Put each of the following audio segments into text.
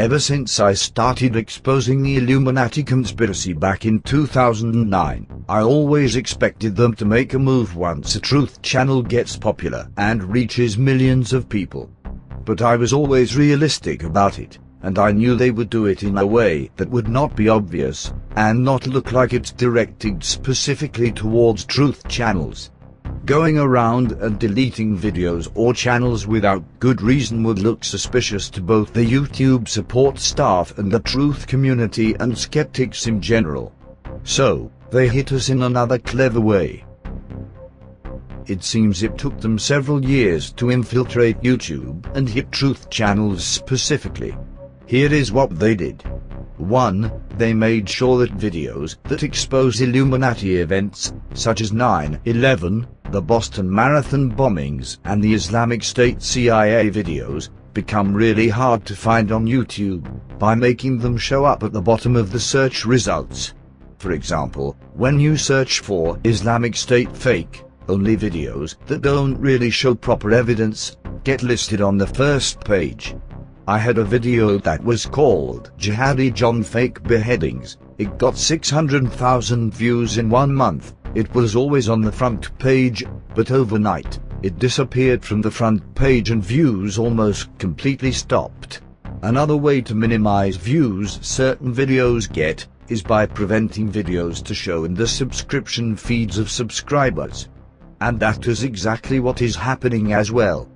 Ever since I started exposing the Illuminati conspiracy back in 2009, I always expected them to make a move once a truth channel gets popular and reaches millions of people. But I was always realistic about it, and I knew they would do it in a way that would not be obvious, and not look like it's directed specifically towards truth channels. Going around and deleting videos or channels without good reason would look suspicious to both the YouTube support staff and the truth community and skeptics in general. So, they hit us in another clever way. It seems it took them several years to infiltrate YouTube and hit truth channels specifically. Here is what they did. 1. They made sure that videos that expose Illuminati events, such as 9/11, the Boston Marathon bombings, and the Islamic State CIA videos, become really hard to find on YouTube, by making them show up at the bottom of the search results. For example, when you search for Islamic State fake, only videos that don't really show proper evidence get listed on the first page. I had a video that was called Jihadi John Fake Beheadings. It got 600,000 views in 1 month. It was always on the front page, but overnight, it disappeared from the front page and views almost completely stopped. Another way to minimize views certain videos get is by preventing videos to show in the subscription feeds of subscribers. And that is exactly what is happening as well.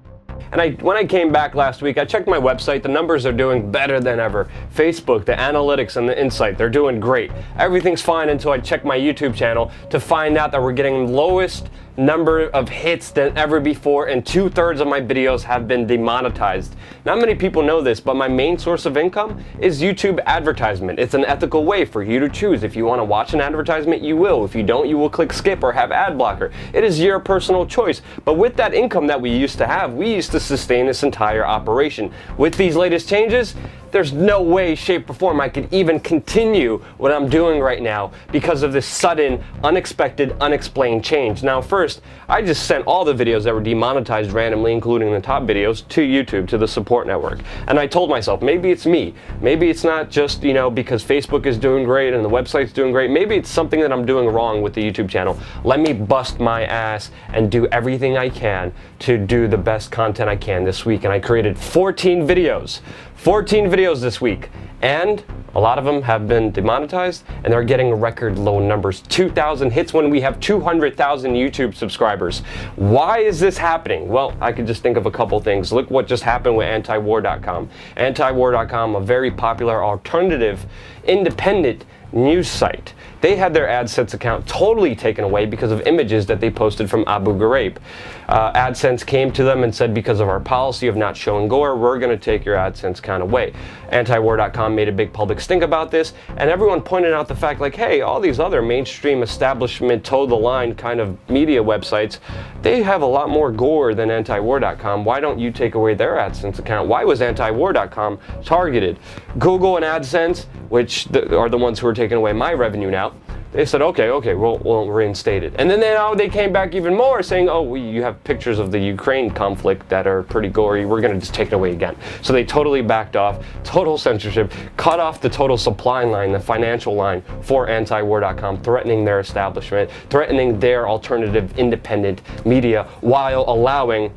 And when I came back last week, I checked my website. The numbers are doing better than ever. Facebook, the analytics and the insight, they're doing great. Everything's fine until I check my YouTube channel to find out that we're getting lowest number of hits than ever before, and 2/3 of my videos have been demonetized. Not many people know this, but my main source of income is YouTube advertisement. It's an ethical way for you to choose. If you want to watch an advertisement, you will. If you don't, you will click skip or have ad blocker. It is your personal choice. But with that income that we used to have, we used to sustain this entire operation. With these latest changes, there's no way, shape, or form I could even continue what I'm doing right now because of this sudden, unexpected, unexplained change. Now, first, I just sent all the videos that were demonetized randomly, including the top videos, to YouTube, to the support network. And I told myself, maybe it's me. Maybe it's not just, because Facebook is doing great and the website's doing great. Maybe it's something that I'm doing wrong with the YouTube channel. Let me bust my ass and do everything I can to do the best content I can this week. And I created 14 videos. 14 videos this week, and a lot of them have been demonetized, and they're getting record low numbers. 2,000 hits when we have 200,000 YouTube subscribers. Why is this happening? Well, I could just think of a couple things. Look what just happened with antiwar.com. Antiwar.com, a very popular alternative, independent news site. They had their AdSense account totally taken away because of images that they posted from Abu Ghraib. AdSense came to them and said, because of our policy of not showing gore, we're going to take your AdSense account away. Antiwar.com made a big public stink about this, and everyone pointed out the fact, like, hey, all these other mainstream establishment, toe-the-line kind of media websites, they have a lot more gore than Antiwar.com. Why don't you take away their AdSense account? Why was Antiwar.com targeted? Google and AdSense, which are the ones who are taking away my revenue now, they said, okay, we'll reinstate it. And then they came back even more saying, oh, you have pictures of the Ukraine conflict that are pretty gory. We're going to just take it away again. So they totally backed off, total censorship, cut off the total supply line, the financial line for antiwar.com, threatening their establishment, threatening their alternative independent media while allowing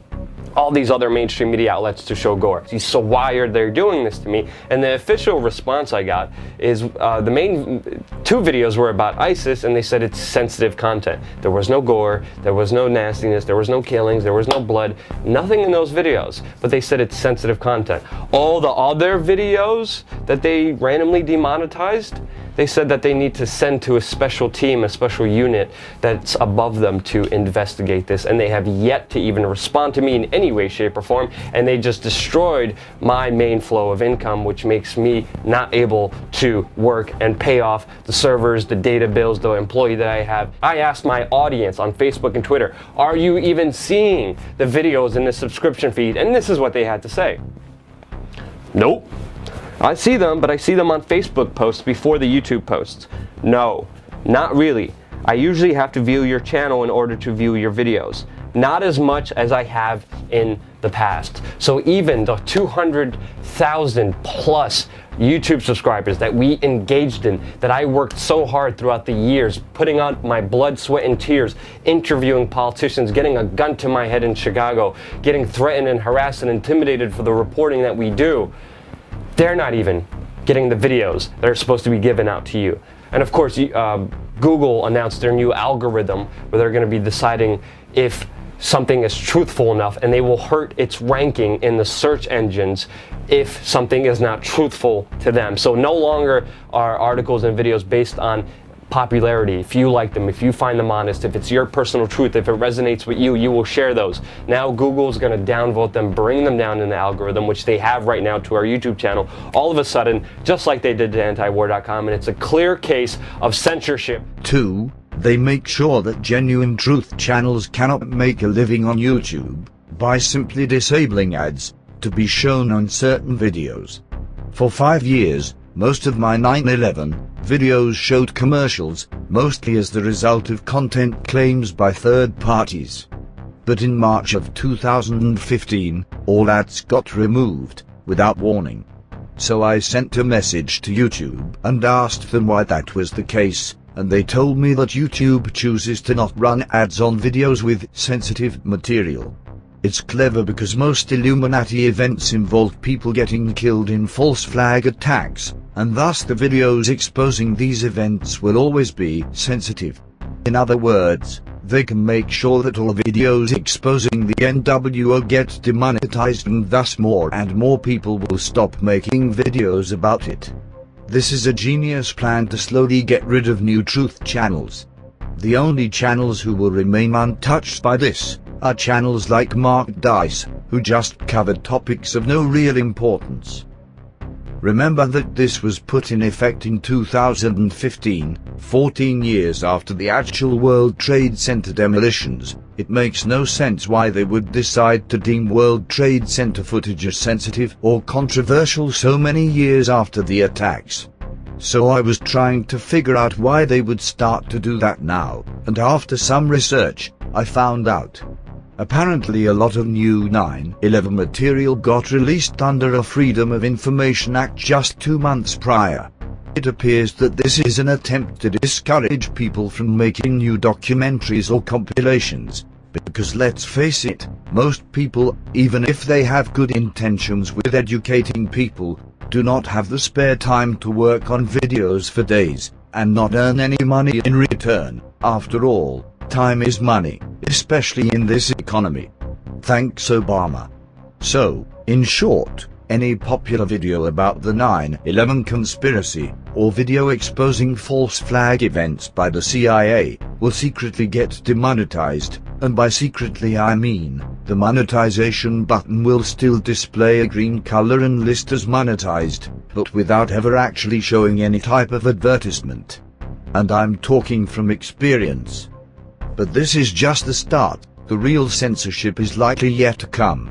all these other mainstream media outlets to show gore. So why are they doing this to me? And the official response I got is the main 2 videos were about ISIS, and they said it's sensitive content. There was no gore, there was no nastiness, there was no killings, there was no blood, nothing in those videos, but they said it's sensitive content. All the other videos that they randomly demonetized, they said that they need to send to a special team, a special unit that's above them to investigate this, and they have yet to even respond to me in any way, shape, or form, and they just destroyed my main flow of income, which makes me not able to work and pay off the servers, the data bills, the employee that I have. I asked my audience on Facebook and Twitter, are you even seeing the videos in the subscription feed? And this is what they had to say. Nope. I see them, but I see them on Facebook posts before the YouTube posts. No, not really. I usually have to view your channel in order to view your videos. Not as much as I have in the past. So even the 200,000 plus YouTube subscribers that we engaged in, that I worked so hard throughout the years, putting out my blood, sweat, and tears, interviewing politicians, getting a gun to my head in Chicago, getting threatened and harassed and intimidated for the reporting that we do, they're not even getting the videos that are supposed to be given out to you. And of course, Google announced their new algorithm where they're going to be deciding if something is truthful enough, and they will hurt its ranking in the search engines if something is not truthful to them. So no longer are articles and videos based on popularity. If you like them, if you find them honest, if it's your personal truth, if it resonates with you, you will share those. Now Google's going to downvote them, bring them down in the algorithm, which they have right now to our YouTube channel, all of a sudden, just like they did to antiwar.com, and it's a clear case of censorship. 2. They make sure that genuine truth channels cannot make a living on YouTube by simply disabling ads to be shown on certain videos. For 5 years, most of my 9/11 videos showed commercials, mostly as the result of content claims by third parties. But in March of 2015, all ads got removed, without warning. So I sent a message to YouTube and asked them why that was the case, and they told me that YouTube chooses to not run ads on videos with sensitive material. It's clever because most Illuminati events involve people getting killed in false flag attacks, and thus the videos exposing these events will always be sensitive. In other words, they can make sure that all videos exposing the NWO get demonetized, and thus more and more people will stop making videos about it. This is a genius plan to slowly get rid of new truth channels. The only channels who will remain untouched by this are channels like Mark Dice, who just covered topics of no real importance. Remember that this was put in effect in 2015, 14 years after the actual World Trade Center demolitions. It makes no sense why they would decide to deem World Trade Center footage as sensitive or controversial so many years after the attacks. So I was trying to figure out why they would start to do that now, and after some research, I found out. Apparently a lot of new 9/11 material got released under a Freedom of Information Act just 2 months prior. It appears that this is an attempt to discourage people from making new documentaries or compilations, because let's face it, most people, even if they have good intentions with educating people, do not have the spare time to work on videos for days, and not earn any money in return. After all, time is money, especially in this economy. Thanks, Obama. So, in short, any popular video about the 9/11 conspiracy, or video exposing false flag events by the CIA, will secretly get demonetized, and by secretly I mean, the monetization button will still display a green color and list as monetized, but without ever actually showing any type of advertisement. And I'm talking from experience. But this is just the start. The real censorship is likely yet to come.